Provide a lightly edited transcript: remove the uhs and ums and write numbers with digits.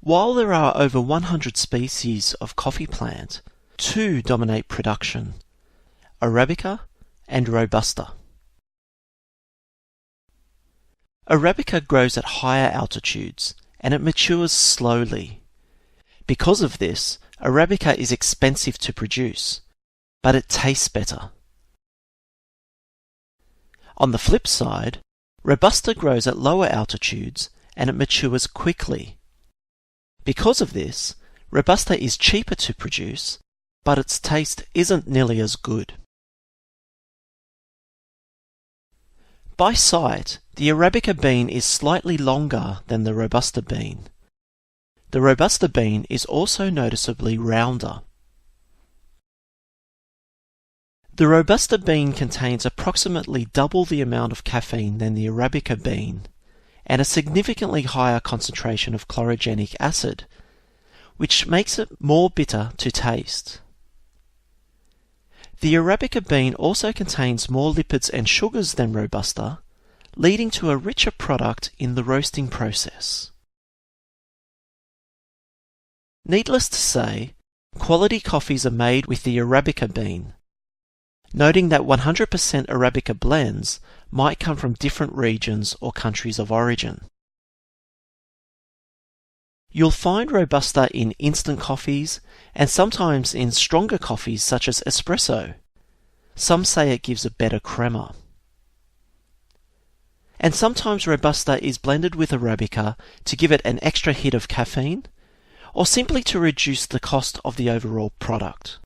While there are over 100 species of coffee plant, two dominate production: Arabica and Robusta. Arabica grows at higher altitudes and it matures slowly. Because of this, Arabica is expensive to produce, but it tastes better. On the flip side, Robusta grows at lower altitudes and it matures quickly. Because of this, Robusta is cheaper to produce, but its taste isn't nearly as good. By sight, the Arabica bean is slightly longer than the Robusta bean. The Robusta bean is also noticeably rounder. The Robusta bean contains approximately double the amount of caffeine than the Arabica bean, and a significantly higher concentration of chlorogenic acid, which makes it more bitter to taste. The Arabica bean also contains more lipids and sugars than Robusta, leading to a richer product in the roasting process. Needless to say, quality coffees are made with the Arabica bean, noting that 100% Arabica blends might come from different regions or countries of origin. You'll find Robusta in instant coffees and sometimes in stronger coffees such as espresso. Some say it gives a better crema. And sometimes Robusta is blended with Arabica to give it an extra hit of caffeine, or simply to reduce the cost of the overall product.